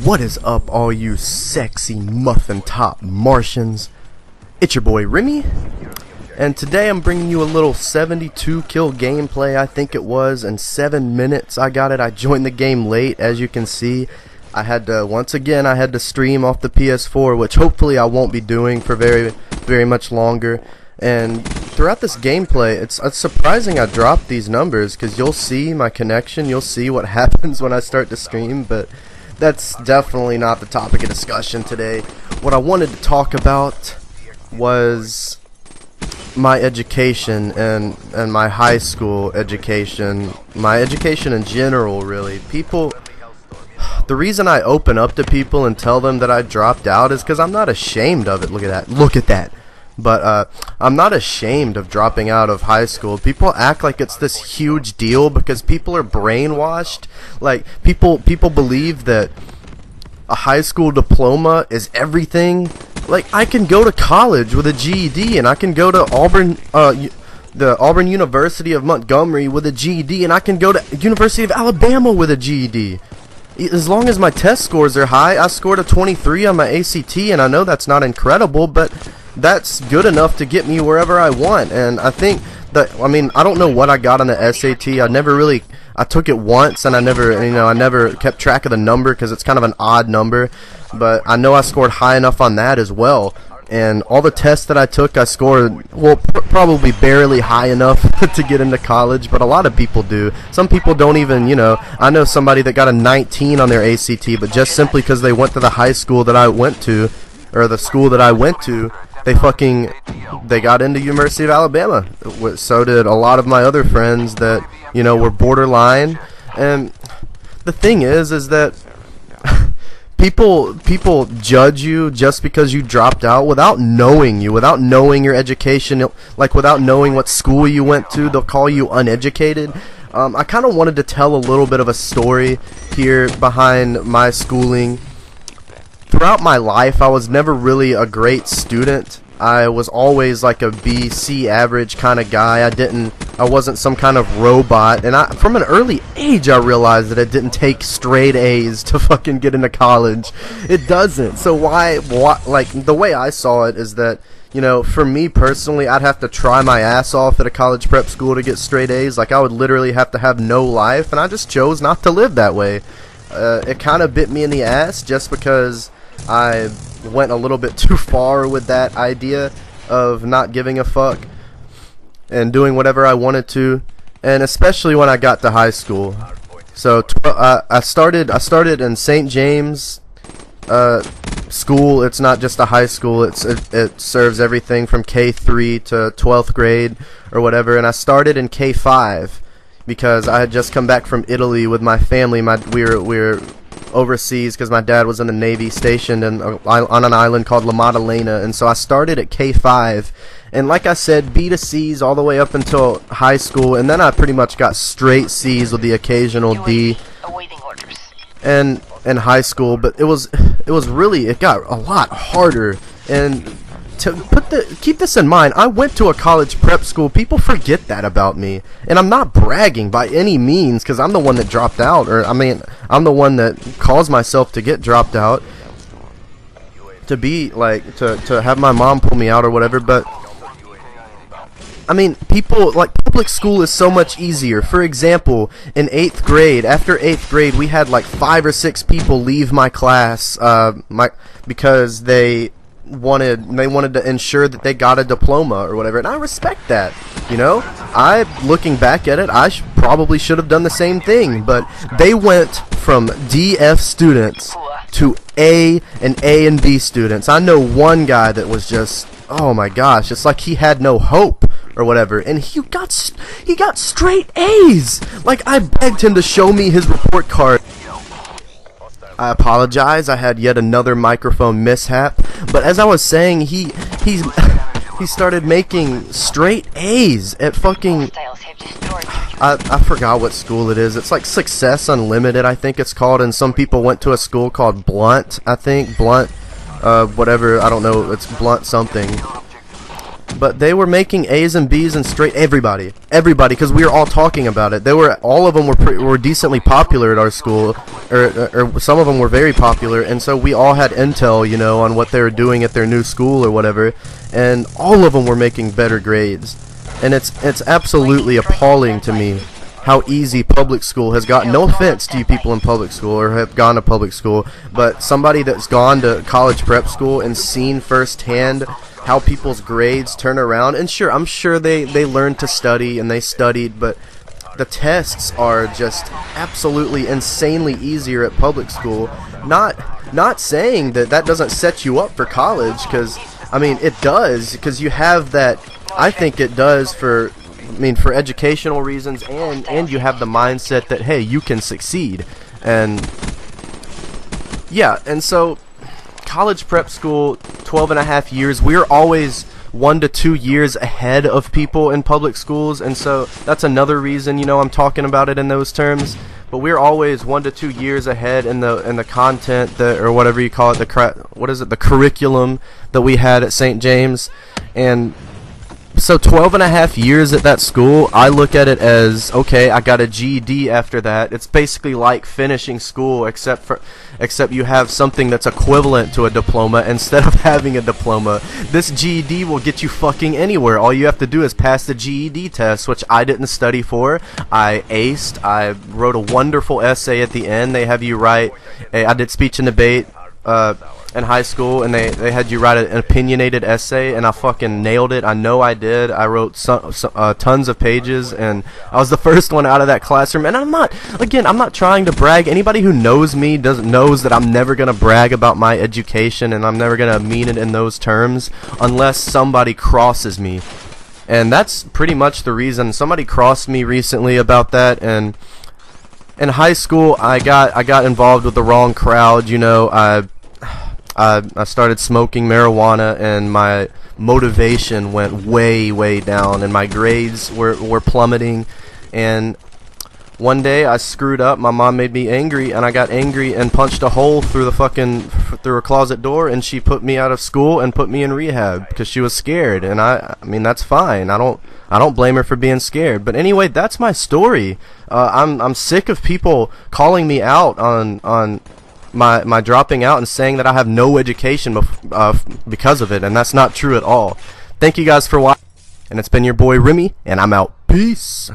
What is up, all you sexy muffin top Martians? It's your boy Remy, and today I'm bringing you a little 72 kill gameplay. I think it was in 7 minutes. I got it. I joined the game late, as you can see. I had to stream off the PS4, which hopefully I won't be doing for very much longer. And throughout this gameplay, it's surprising I dropped these numbers, because you'll see my connection, you'll see what happens when I start to stream, but that's definitely not the topic of discussion today. What I wanted to talk about was my education and my high school education, my education in general, really. The reason I open up to people and tell them that I dropped out is because I'm not ashamed of it. Look at that. But I'm not ashamed of dropping out of high school. People act like it's this huge deal because people are brainwashed. Like, people believe that a high school diploma is everything. Like, I can go to college with a GED, and I can go to the Auburn University of Montgomery with a GED, and I can go to University of Alabama with a GED. As long as my test scores are high. I scored a 23 on my ACT, and I know that's not incredible, but that's good enough to get me wherever I want. And I think that, I don't know what I got on the SAT. I took it once, and I never kept track of the number because it's kind of an odd number, but I know I scored high enough on that as well. And all the tests that I took, I scored, well, probably barely high enough to get into college, but a lot of people do. Some people don't even, I know somebody that got a 19 on their ACT, but just simply because they went to the high school that I went to, or the school that I went to, they got into University of Alabama. So did a lot of my other friends that, were borderline. And the thing is that people judge you just because you dropped out without knowing you, without knowing your education, like without knowing what school you went to. They'll call you uneducated. I kind of wanted to tell a little bit of a story here behind my schooling. Throughout my life, I was never really a great student. I was always like a B, C average kind of guy. I wasn't some kind of robot. And from an early age, I realized that it didn't take straight A's to fucking get into college. It doesn't. So why, like, the way I saw it is that, for me personally, I'd have to try my ass off at a college prep school to get straight A's. Like, I would literally have to have no life, and I just chose not to live that way. It kind of bit me in the ass just because I went a little bit too far with that idea of not giving a fuck and doing whatever I wanted to, and especially when I got to high school. So I started in St. James school. It's not just a high school. It serves everything from K3 to 12th grade or whatever, and I started in K5 because I had just come back from Italy with my family. We were overseas because my dad was in the Navy stationed on an island called La Maddalena, and so I started at K5, and like I said, B to C's all the way up until high school, and then I pretty much got straight C's with the occasional D and in high school. But it got a lot harder. And to keep this in mind, I went to a college prep school. People forget that about me, and I'm not bragging by any means because I'm the one that dropped out, I'm the one that caused myself to get dropped out, to be like to have my mom pull me out or whatever. But people, like, public school is so much easier. For example, in 8th grade, after 8th grade, we had like 5 or 6 people leave my class because they wanted to ensure that they got a diploma or whatever, and I respect that. Looking back at it, I probably should have done the same thing, but they went from DF students to A and B students. I know one guy that was just, oh my gosh, it's like he had no hope or whatever, and he got straight A's. Like, I begged him to show me his report card. I apologize, I had yet another microphone mishap, but as I was saying, he started making straight A's at fucking, I forgot what school it is. It's like Success Unlimited, I think it's called, and some people went to a school called Blunt, I think, whatever, I don't know, it's Blunt something. but they were making A's and B's and straight everybody, because we were all talking about it. All of them were decently popular at our school, or some of them were very popular, and so we all had intel, you know, on what they were doing at their new school or whatever, and all of them were making better grades, and it's absolutely appalling to me how easy public school has gotten. No offense to you people in public school or have gone to public school, but somebody that's gone to college prep school and seen firsthand how people's grades turn around, and sure, I'm sure they learned to study and they studied, but the tests are just absolutely insanely easier at public school. Not saying that doesn't set you up for college, because I mean it does, because you have that. I think it does for educational reasons, and you have the mindset that, hey, you can succeed. And yeah, and so college prep school, 12 and a half years, we're always 1 to 2 years ahead of people in public schools, and so that's another reason, you know, I'm talking about it in those terms. But we're always 1 to 2 years ahead in the content that, or whatever you call it, the curriculum that we had at St. James. And so 12 and a half years at that school, I look at it as, okay, I got a GED after that. It's basically like finishing school, except you have something that's equivalent to a diploma instead of having a diploma. This GED will get you fucking anywhere. All you have to do is pass the GED test, which I didn't study for. I aced. I wrote a wonderful essay at the end. They have you write, I did speech and debate in high school, and they had you write an opinionated essay, and I fucking nailed it. I know I did. I wrote tons of pages, and I was the first one out of that classroom. And I'm not trying to brag. Anybody who knows me knows that I'm never gonna brag about my education, and I'm never gonna mean it in those terms unless somebody crosses me. And that's pretty much the reason. Somebody crossed me recently about that, and in high school I got involved with the wrong crowd, you know. I started smoking marijuana, and my motivation went way down, and my grades were plummeting. And one day I screwed up. My mom made me angry, and I got angry and punched a hole through her closet door, and she put me out of school and put me in rehab because she was scared. And I mean, that's fine. I don't blame her for being scared. But anyway, that's my story. I'm sick of people calling me out on my dropping out and saying that I have no education because of it, and that's not true at all. Thank you guys for watching, and it's been your boy Remy, and I'm out. Peace.